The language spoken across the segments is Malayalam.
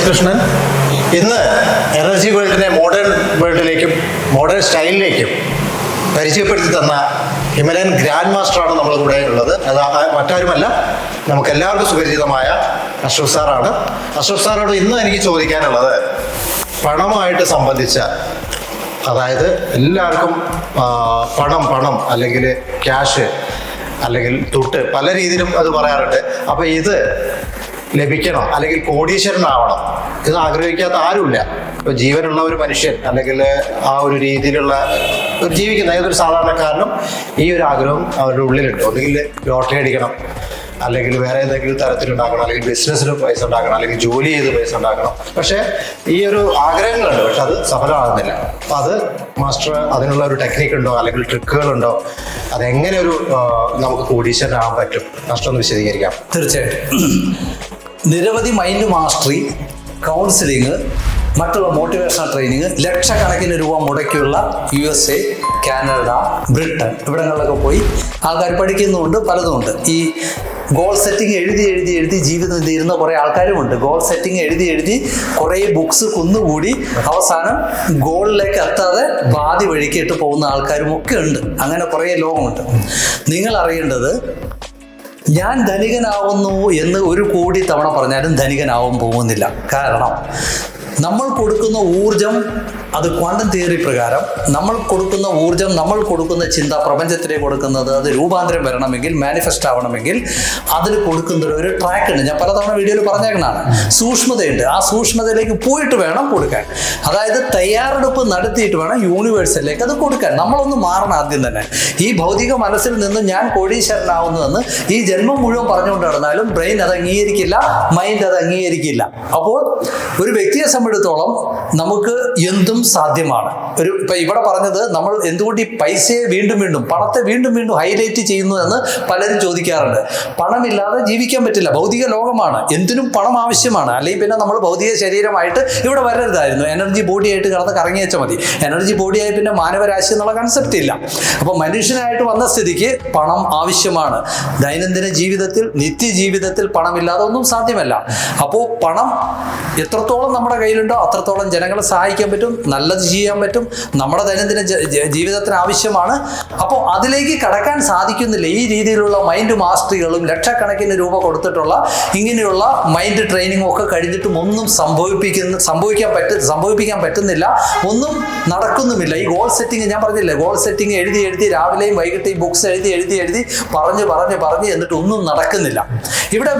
കൃഷ്ണൻ. ഇന്ന് എനർജി വേൾഡിനെ മോഡേൺ വേൾഡിലേക്കും മോഡേൺ സ്റ്റൈലിലേക്കും പരിചയപ്പെടുത്തി തന്ന ഹിമലയൻ ഗ്രാൻഡ് മാസ്റ്ററാണ് നമ്മുടെ കൂടെ ഉള്ളത്. അത് മറ്റാരുമല്ല, നമുക്ക് എല്ലാവർക്കും സുപരിചിതമായ അഷ്റഫ് സാറാണ്. അഷ്റഫ് സാറോട് ഇന്ന് എനിക്ക് ചോദിക്കാനുള്ളത് പണമായിട്ട് സംബന്ധിച്ച, അതായത് എല്ലാവർക്കും പണം അല്ലെങ്കിൽ ക്യാഷ് അല്ലെങ്കിൽ തുട്ട് പല രീതിയിലും അത് പറയാറുണ്ട്. അപ്പം ഇത് ലഭിക്കണം അല്ലെങ്കിൽ കോടീശ്വരനാവണം ഇത് ആഗ്രഹിക്കാത്ത ആരുമില്ല. ഇപ്പൊ ജീവനുള്ള ഒരു മനുഷ്യൻ അല്ലെങ്കിൽ ആ ഒരു രീതിയിലുള്ള ജീവിക്കുന്ന ഏതൊരു സാധാരണക്കാരനും ഈ ഒരു ആഗ്രഹം അവരുടെ ഉള്ളിലുണ്ട്. ഒന്നുകിൽ ലോട്ടറി അടിക്കണം, അല്ലെങ്കിൽ വേറെ ഏതെങ്കിലും തരത്തിലുണ്ടാക്കണം, അല്ലെങ്കിൽ ബിസിനസ്സിൽ പൈസ ഉണ്ടാക്കണം, അല്ലെങ്കിൽ ജോലി ചെയ്ത് പൈസ ഉണ്ടാക്കണം. പക്ഷെ ഈ ഒരു ആഗ്രഹങ്ങളുണ്ട്, പക്ഷെ അത് സഫലമാകുന്നില്ല. അപ്പം അത് മാസ്റ്റർ അതിനുള്ള ഒരു ടെക്നിക്ക് ഉണ്ടോ അല്ലെങ്കിൽ ട്രിക്കുകളുണ്ടോ, അതെങ്ങനെ ഒരു നമുക്ക് കോടീശ്വരനാകാൻ പറ്റും? മാസ്റ്റർ ഒന്ന് വിശദീകരിക്കാം. തീർച്ചയായിട്ടും. നിരവധി മൈൻഡ് മാസ്റ്ററി, കൗൺസിലിങ്, മറ്റുള്ള മോട്ടിവേഷണൽ ട്രെയിനിങ് ലക്ഷക്കണക്കിന് രൂപ മുടക്കിയുള്ള USA, കാനഡ, ബ്രിട്ടൻ ഇവിടങ്ങളിലൊക്കെ പോയി ആൾക്കാർ പഠിക്കുന്നുമുണ്ട്, പലതുമുണ്ട്. ഈ ഗോൾ സെറ്റിംഗ് എഴുതി ജീവിതം തീരുന്ന കുറേ ആൾക്കാരുമുണ്ട്. ഗോൾ സെറ്റിംഗ് എഴുതി കുറേ ബുക്സ് കുന്നുകൂടി അവസാനം ഗോളിലേക്ക് എത്താതെ പാതി വഴിക്കിട്ട് പോകുന്ന ആൾക്കാരും ഒക്കെ ഉണ്ട്. അങ്ങനെ കുറേ ലോകമുണ്ട്. നിങ്ങൾ അറിയേണ്ടത്, ഞാൻ ധനികനാവുന്നു എന്ന് 1 കോടി തവണ പറഞ്ഞാലും ധനികനാവാൻ പോകുന്നില്ല. കാരണം നമ്മൾ കൊടുക്കുന്ന ഊർജം, അത് ക്വാണ്ടം തിയറി പ്രകാരം നമ്മൾ കൊടുക്കുന്ന ഊർജം, നമ്മൾ കൊടുക്കുന്ന ചിന്ത പ്രപഞ്ചത്തിലേക്ക് കൊടുക്കുന്നത്, അത് രൂപാന്തരം വരണമെങ്കിൽ, മാനിഫെസ്റ്റ് ആവണമെങ്കിൽ അതിൽ കൊടുക്കുന്ന ഒരു ട്രാക്ക് ഉണ്ട്. ഞാൻ പലതവണ വീഡിയോയിൽ പറഞ്ഞേക്കണതാണ്. സൂക്ഷ്മതയുണ്ട്. ആ സൂക്ഷ്മതയിലേക്ക് പോയിട്ട് വേണം കൊടുക്കാൻ. അതായത് തയ്യാറെടുപ്പ് നടത്തിയിട്ട് വേണം യൂണിവേഴ്സിലേക്ക് അത് കൊടുക്കാൻ. നമ്മളൊന്ന് മാറണം ആദ്യം തന്നെ. ഈ ഭൗതിക മനസ്സിൽ നിന്ന് ഞാൻ കോടീശ്വരനാവുന്നതെന്ന് ഈ ജന്മം മുഴുവൻ പറഞ്ഞുകൊണ്ട് നടന്നാലും ബ്രെയിൻ അത് അംഗീകരിക്കില്ല, മൈൻഡ് അത് അംഗീകരിക്കില്ല. അപ്പോൾ ഒരു വ്യക്തിയെ സംബന്ധിച്ചിടത്തോളം നമുക്ക് എന്തും സാധ്യമാണ്. ഇപ്പൊ ഇവിടെ പറഞ്ഞത്, നമ്മൾ എന്തുകൊണ്ട് ഈ പൈസയെ വീണ്ടും പണത്തെ വീണ്ടും ഹൈലൈറ്റ് ചെയ്യുന്നു എന്ന് പലരും ചോദിക്കാറുണ്ട്. പണമില്ലാതെ ജീവിക്കാൻ പറ്റില്ല. ഭൗതിക ലോകമാണ്, എന്തിനും പണം ആവശ്യമാണ്. അല്ലെങ്കിൽ പിന്നെ നമ്മൾ ഭൗതിക ശരീരമായിട്ട് ഇവിടെ വരരുതായിരുന്നു. എനർജി ബോഡിയായിട്ട് കിടന്ന് കറങ്ങി വെച്ചാൽ മതി. എനർജി ബോഡിയായി പിന്നെ മാനവരാശി എന്നുള്ള കൺസെപ്റ്റ് ഇല്ല. അപ്പോൾ മനുഷ്യനായിട്ട് വന്ന സ്ഥിതിക്ക് പണം ആവശ്യമാണ്. ദൈനംദിന ജീവിതത്തിൽ, നിത്യജീവിതത്തിൽ പണമില്ലാതെ ഒന്നും സാധ്യമല്ല. അപ്പോൾ പണം എത്രത്തോളം നമ്മുടെ കയ്യിലുണ്ടോ അത്രത്തോളം ജനങ്ങളെ സഹായിക്കാൻ പറ്റും, നല്ലത് ചെയ്യാൻ പറ്റും, നമ്മുടെ ദൈനംദിന ജീവിതത്തിന് ആവശ്യമാണ്. അപ്പോൾ അതിലേക്ക് കടക്കാൻ സാധിക്കുന്നില്ല. ഈ രീതിയിലുള്ള മൈൻഡ് മാസ്റ്ററികളും ലക്ഷക്കണക്കിന് രൂപ കൊടുത്തിട്ടുള്ള ഇങ്ങനെയുള്ള മൈൻഡ് ട്രെയിനിങ്ങും ഒക്കെ കഴിഞ്ഞിട്ടും ഒന്നും സംഭവിക്കാൻ പറ്റുന്നില്ല. ഒന്നും നടക്കുന്നുമില്ല. ഈ ഗോൾ സെറ്റിംഗ് ഞാൻ പറഞ്ഞില്ലേ, ഗോൾ സെറ്റിംഗ് എഴുതി രാവിലെയും വൈകിട്ടെയും ബുക്സ് എഴുതി പറഞ്ഞ് എന്നിട്ട് ഒന്നും നടക്കുന്നില്ല. ഇവിടെ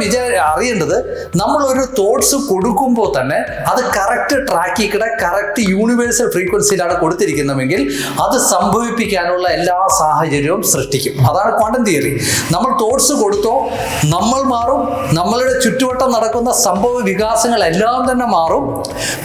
അറിയേണ്ടത്, നമ്മളൊരു തോട്ട്സ് കൊടുക്കുമ്പോൾ തന്നെ അത് കറക്റ്റ് ട്രാക്കിൽ കറക്റ്റ് യൂണിവേഴ്സൽ ഫ്രീക്വൻസിയിലാണ് കൊടുത്തിരിക്കുന്നതെങ്കിൽ അത് സംഭവിപ്പിക്കാനുള്ള എല്ലാ സാഹചര്യവും സൃഷ്ടിക്കും. അതാണ് ക്വാണ്ടം തിയറി. നമ്മൾ തോട്ട്സ് കൊടുത്തോ നമ്മൾ മാറും. നമ്മളുടെ ചുറ്റുവട്ടം നടക്കുന്ന സംഭവ വികാസങ്ങളെല്ലാം തന്നെ മാറും.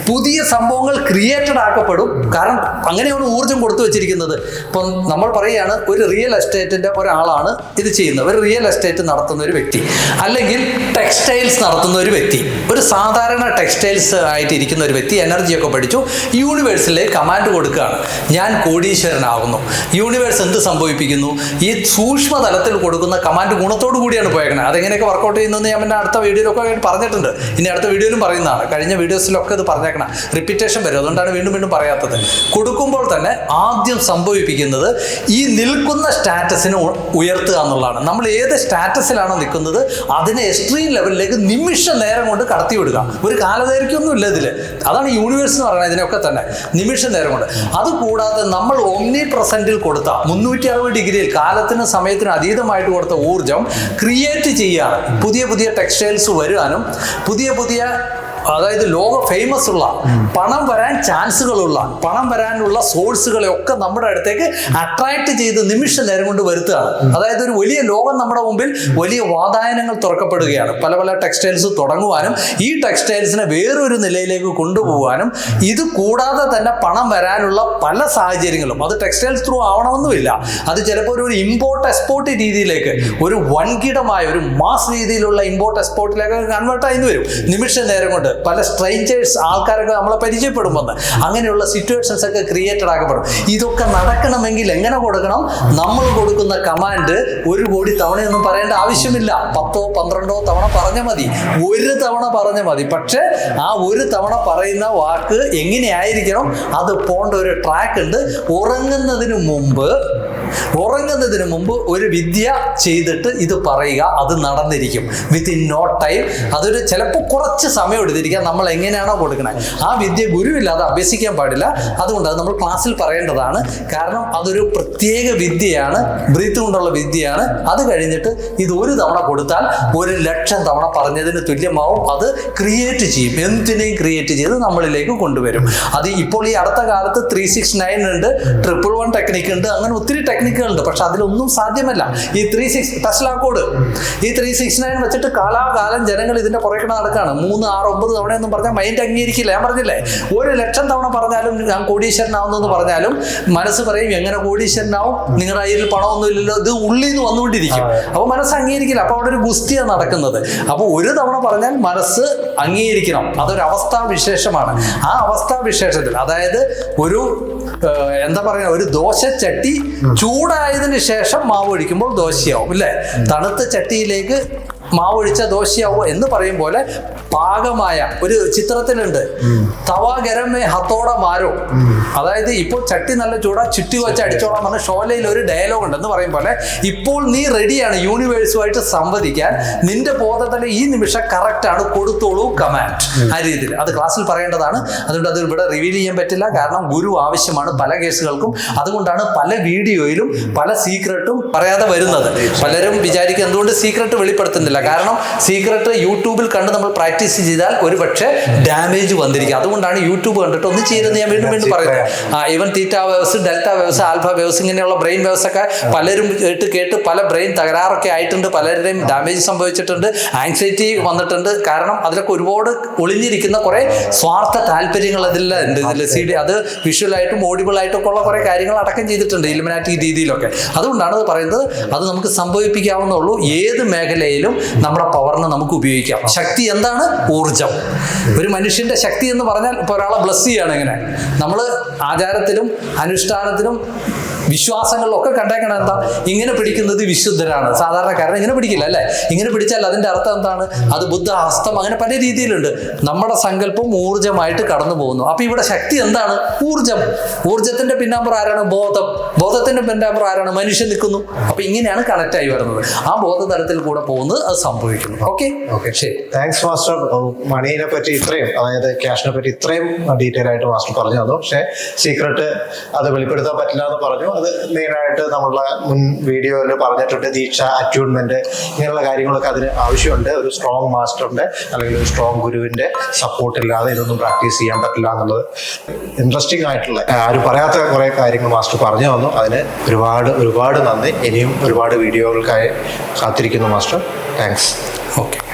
പുതിയ സംഭവങ്ങൾ ക്രിയേറ്റഡ് ആക്കപ്പെടും. കാരണം അങ്ങനെയാണ് ഊർജം കൊടുത്തു വെച്ചിരിക്കുന്നത്. ഇപ്പം നമ്മൾ പറയുകയാണ്, ഒരു റിയൽ എസ്റ്റേറ്റിന്റെ ഒരാളാണ് ഇത് ചെയ്യുന്നത്. ഒരു റിയൽ എസ്റ്റേറ്റ് നടത്തുന്ന ഒരു വ്യക്തി, അല്ലെങ്കിൽ ടെക്സ്റ്റൈൽസ് നടത്തുന്ന ഒരു വ്യക്തി, ഒരു സാധാരണ ടെക്സ്റ്റൈൽസ് ആയിട്ട് ഇരിക്കുന്ന ഒരു വ്യക്തി എനർജിയൊക്കെ പഠിച്ചു, യൂണിവേഴ്സിലേക്ക് കമാൻഡ് കൊടുക്കുകയാണ്, ഞാൻ കോടീശ്വരനാകുന്നു. യൂണിവേഴ്സ് എന്ത് സംഭവിപ്പിക്കുന്നു? ഈ സൂക്ഷ്മതലത്തിൽ കൊടുക്കുന്ന കമാൻഡ് ഗുണത്തോടു കൂടിയാണ് പോയേക്കുന്നത്. അതെങ്ങനെയൊക്കെ വർക്കൗട്ട് ചെയ്യുന്നതെന്ന് ഞാൻ പിന്നെ അടുത്ത വീഡിയോയിലൊക്കെ പറഞ്ഞിട്ടുണ്ട്. ഇനി അടുത്ത വീഡിയോയിലും പറയുന്നതാണ്. കഴിഞ്ഞ വീഡിയോസിലൊക്കെ ഇത് പറഞ്ഞേക്കണം. റിപ്പീറ്റേഷൻ വരും. അതുകൊണ്ടാണ് വീണ്ടും പറയാത്തത്. കൊടുക്കുമ്പോൾ തന്നെ ആദ്യം സംഭവിപ്പിക്കുന്നത് ഈ നിൽക്കുന്ന സ്റ്റാറ്റസിനെ ഉയർത്തുക എന്നുള്ളതാണ്. നമ്മൾ ഏത് സ്റ്റാറ്റസിലാണോ നിൽക്കുന്നത് അതിനെ എക്സ്ട്രീം ലെവലിലേക്ക് നിമിഷ നേരം കൊണ്ട് കടത്തിവിടുക. ഒരു കാലദൈർഘ്യമൊന്നും ഇല്ല ഇതിൽ. അതാണ് യൂണിവേഴ്സ് എന്ന് പറയുന്നത്. ഇതിനൊക്കെ തന്നെ നിമിഷ നേരം കൊണ്ട്. അതുകൂടാതെ നമ്മൾ ഒമ്നി പ്രസന്റിൽ കൊടുത്ത 360 ഡിഗ്രിയിൽ കാലത്തിനും സമയത്തിനും അതീതമായിട്ട് കൊടുത്ത ഊർജം ക്രിയേറ്റ് ചെയ്യാൻ, പുതിയ ടെക്സ്റ്റൈൽസ് വരുവാനും, പുതിയ അതായത് ലോക ഫേമസ് ഉള്ള, പണം വരാൻ ചാൻസുകളുള്ള, പണം വരാനുള്ള സോഴ്സുകളെ ഒക്കെ നമ്മുടെ അടുത്തേക്ക് അട്രാക്ട് ചെയ്ത് നിമിഷ നേരം കൊണ്ട് വരുത്തുകയാണ്. അതായത് ഒരു വലിയ ലോകം നമ്മുടെ മുമ്പിൽ, വലിയ വാതായനങ്ങൾ തുറക്കപ്പെടുകയാണ്. പല ടെക്സ്റ്റൈൽസ് തുടങ്ങുവാനും ഈ ടെക്സ്റ്റൈൽസിനെ വേറൊരു നിലയിലേക്ക് കൊണ്ടുപോകാനും, ഇത് കൂടാതെ തന്നെ പണം വരാനുള്ള പല സാഹചര്യങ്ങളും, അത് ടെക്സ്റ്റൈൽസ് ത്രൂ ആവണമെന്നുമില്ല. അത് ചിലപ്പോൾ ഒരു ഇമ്പോർട്ട് എക്സ്പോർട്ട് രീതിയിലേക്ക്, ഒരു വൻകിടമായ ഒരു മാസ് രീതിയിലുള്ള ഇമ്പോർട്ട് എക്സ്പോർട്ടിലേക്ക് കൺവേർട്ട് ആയി വരും നിമിഷ നേരം കൊണ്ട്. പല സ്ട്രേഞ്ചേഴ്സ് ആൾക്കാരൊക്കെ നമ്മളെ പരിചയപ്പെടുമെന്ന്, അങ്ങനെയുള്ള സിറ്റുവേഷൻസ് ഒക്കെ ക്രിയേറ്റഡ് ആക്കപ്പെടും. ഇതൊക്കെ നടക്കണമെങ്കിൽ എങ്ങനെ കൊടുക്കണം? നമ്മൾ കൊടുക്കുന്ന കമാൻഡ് 1 കോടി തവണയൊന്നും പറയേണ്ട ആവശ്യമില്ല. 10 12 തവണ പറഞ്ഞാൽ മതി, 1 തവണ പറഞ്ഞാൽ മതി. പക്ഷെ ആ 1 തവണ പറയുന്ന വാക്ക് എങ്ങനെയായിരിക്കണം? അത് പോണ്ട ഒരു ട്രാക്ക് ഉണ്ട്. ഉറങ്ങുന്നതിന് മുമ്പ് ഒരു വിദ്യ ചെയ്തിട്ട് ഇത് പറയുക, അത് നടന്നിരിക്കും വിത്തിൻ നോ ടൈം. അതൊരു ചിലപ്പോൾ കുറച്ച് സമയം എടുത്തിരിക്കാം. നമ്മൾ എങ്ങനെയാണോ കൊടുക്കുന്നത് ആ വിദ്യ ഗുരുവില്ലാതെ അഭ്യസിക്കാൻ പാടില്ല. അതുകൊണ്ട് അത് നമ്മൾ ക്ലാസ്സിൽ പറയേണ്ടതാണ്. കാരണം അതൊരു പ്രത്യേക വിദ്യയാണ്, ബ്രീത്ത് കൊണ്ടുള്ള വിദ്യയാണ്. അത് കഴിഞ്ഞിട്ട് ഇത് 1 തവണ കൊടുത്താൽ 1,00,000 തവണ പറഞ്ഞതിന് തുല്യമാവും. അത് ക്രിയേറ്റ് ചെയ്യും, എന്തിനേയും ക്രിയേറ്റ് ചെയ്ത് നമ്മളിലേക്ക് കൊണ്ടുവരും. അത് ഇപ്പോൾ ഈ അടുത്ത കാലത്ത് 369 ഉണ്ട്, 111 ടെക്നിക്ക് ഉണ്ട്, അങ്ങനെ ഒത്തിരി ടെക്നിക്കുകളുണ്ട്. പക്ഷെ അതിലൊന്നും സാധ്യമല്ല. ഈ 36 ടെസ്ല കോഡ്, ഈ 369 വെച്ചിട്ട് കാലാകാലം ജനങ്ങൾ ഇതിന്റെ പുറകെ നടക്കാണ്. 3, 6, 9 തവണയെന്നും പറഞ്ഞാൽ മൈൻഡ് അംഗീകരിക്കില്ല. ഞാൻ പറഞ്ഞില്ലേ, 1,00,000 തവണ പറഞ്ഞാലും ഞാൻ കോടീശ്വരനാവുന്നെന്ന് പറഞ്ഞാലും മനസ്സ് പറയും എങ്ങനെ കോടീശ്വരനാവും, നിങ്ങളുടെ കയ്യിൽ പണമൊന്നും ഇല്ലല്ലോ, ഇത് ഉള്ളിൽ നിന്ന് വന്നുകൊണ്ടിരിക്കും. അപ്പോൾ മനസ്സ് അംഗീകരിക്കില്ല. അപ്പോൾ അവിടെ ഒരു ഗുസ്തിയാണ് നടക്കുന്നത്. അപ്പോൾ 1 തവണ പറഞ്ഞാൽ മനസ്സ് അംഗീകരിക്കണം. അതൊരു അവസ്ഥാവിശേഷമാണ്. ആ അവസ്ഥാവിശേഷത്തിൽ, അതായത് എന്താ പറയുക, ഒരു ദോശച്ചട്ടി ചൂടായതിനു ശേഷം മാവ് ഒഴിക്കുമ്പോൾ ദോശയാവും അല്ലേ? തണുത്ത ചട്ടിയിലേക്ക് മാവൊഴിച്ച ദോശയാവോ എന്ന് പറയും പോലെ പാകമായ ഒരു ചിത്രത്തിലുണ്ട്, തവ ഗരമേ ഹത്തോട മാരോ. അതായത് ഇപ്പോൾ ചട്ടി നല്ല ചൂടാ, ചുറ്റി വെച്ച് അടിച്ചോളാം എന്ന് ഷോലയിൽ ഒരു ഡയലോഗ് ഉണ്ട് എന്ന് പറയും പോലെ ഇപ്പോൾ നീ റെഡിയാണ് യൂണിവേഴ്സുമായിട്ട് സംവദിക്കാൻ. നിന്റെ ബോധത്തിൽ ഈ നിമിഷം കറക്റ്റ് ആണ്, കൊടുത്തോളൂ കമാൻഡ്. ആ രീതിയിൽ അത് ക്ലാസ്സിൽ പറയേണ്ടതാണ്. അതുകൊണ്ട് അത് ഇവിടെ റിവീൽ ചെയ്യാൻ പറ്റില്ല. കാരണം ഗുരു ആവശ്യമാണ് പല കേസുകൾക്കും. അതുകൊണ്ടാണ് പല വീഡിയോയിലും പല സീക്രട്ടും പറയാതെ വരുന്നത്. പലരും വിചാരിക്കും എന്തുകൊണ്ട് സീക്രട്ട് വെളിപ്പെടുത്തുന്നില്ല. കാരണം സീക്രട്ട് യൂട്യൂബിൽ കണ്ട് നമ്മൾ പ്രാക്ടീസ് ചെയ്താൽ ഒരു പക്ഷേ ഡാമേജ് വന്നിരിക്കും. അതുകൊണ്ടാണ് യൂട്യൂബ് കണ്ടിട്ട് ഒന്നും ചെയ്യുന്നത് ഞാൻ വീണ്ടും പറയുന്നത്. Even theta waves, delta waves, alpha waves, ഇങ്ങനെയുള്ള ബ്രെയിൻ വേവ്സ് ഒക്കെ പലരും കേട്ട് പല ബ്രെയിൻ തകരാറൊക്കെ ആയിട്ടുണ്ട്, പലരുടെയും ഡാമേജ് സംഭവിച്ചിട്ടുണ്ട്, ആങ്സൈറ്റി വന്നിട്ടുണ്ട്. കാരണം അതിലൊക്കെ ഒരുപാട് ഒളിഞ്ഞിരിക്കുന്ന കുറെ സ്വാർത്ഥ താല്പര്യങ്ങൾ അതിലെല്ലാം ഉണ്ട്. അത് വിഷ്വലായിട്ടും ഓഡിബിൾ ആയിട്ടും ഒക്കെ ഉള്ള കുറെ കാര്യങ്ങൾ അടക്കം ചെയ്തിട്ടുണ്ട് ഇലുമിനാറ്റി രീതിയിലൊക്കെ. അതുകൊണ്ടാണ് അത് പറയുന്നത്. അത് നമുക്ക് സംഭവിപ്പിക്കാവുന്നുള്ളൂ. ഏത് മേഖലയിലും നമ്മുടെ പവറിനെ നമുക്ക് ഉപയോഗിക്കാം. ശക്തി എന്താണ്? ഊർജം. ഒരു മനുഷ്യന്റെ ശക്തി എന്ന് പറഞ്ഞാൽ ഇപ്പോൾ ഒരാളെ ബ്ലസ് ചെയ്യാണ്. എങ്ങനെ നമ്മൾ ആചാരത്തിലും അനുഷ്ഠാനത്തിലും വിശ്വാസങ്ങളിലൊക്കെ കണ്ടേക്കണം എന്താ, ഇങ്ങനെ പിടിക്കുന്നത് വിശുദ്ധരാണ്. സാധാരണക്കാരൻ ഇങ്ങനെ പിടിക്കില്ല അല്ലേ? ഇങ്ങനെ പിടിച്ചാൽ അതിന്റെ അർത്ഥം എന്താണ്? അത് ബുദ്ധ ഹസ്തം, അങ്ങനെ പല രീതിയിലുണ്ട്. നമ്മുടെ സങ്കല്പം ഊർജമായിട്ട് കടന്നു പോകുന്നു. അപ്പൊ ഇവിടെ ശക്തി എന്താണ്? ഊർജം. ഊർജത്തിന്റെ പിന്നാമ്പുറം ആരാണ്? ബോധം. ബോധത്തിന്റെ പിന്നാമ്പുറം ആരാണ്? മനുഷ്യൻ നിൽക്കുന്നു. അപ്പൊ ഇങ്ങനെയാണ് കണക്ട് ആയി വരുന്നത്. ആ ബോധതലത്തിൽ കൂടെ പോകുന്നത് അത് സംഭവിക്കുന്നു. ഓക്കെ, ശരി. Thanks master. മണീനെ പറ്റി ഇത്രയും, അതായത് ക്യാഷിനെ പറ്റി ഇത്രയും ഡീറ്റെയിൽ ആയിട്ട് മാസ്റ്റർ പറഞ്ഞു തന്നു. പക്ഷേ സീക്രട്ട് അത് വെളിപ്പെടുത്താൻ പറ്റില്ല എന്ന് പറഞ്ഞു. അത് മെയിനായിട്ട് നമ്മളുടെ മുൻ വീഡിയോയിൽ പറഞ്ഞിട്ടുണ്ട്. ദീക്ഷ, അറ്റ്യൂൺമെന്റ്, ഇങ്ങനെയുള്ള കാര്യങ്ങളൊക്കെ അതിന് ആവശ്യമുണ്ട്. ഒരു സ്ട്രോങ് മാസ്റ്ററിന്റെ അല്ലെങ്കിൽ ഒരു സ്ട്രോങ് ഗുരുവിന്റെ സപ്പോർട്ട് ഇല്ലാതെ ഇതൊന്നും പ്രാക്ടീസ് ചെയ്യാൻ പറ്റില്ല എന്നുള്ളത് ഇൻട്രസ്റ്റിംഗ് ആയിട്ടുള്ള ആരും പറയാത്ത കുറെ കാര്യങ്ങൾ മാസ്റ്റർ പറഞ്ഞു തന്നു. അതിന് ഒരുപാട് നന്ദി. ഇനിയും ഒരുപാട് വീഡിയോകൾക്കായി കാത്തിരിക്കുന്നു മാസ്റ്റർ. താങ്ക്സ്. ഓക്കെ.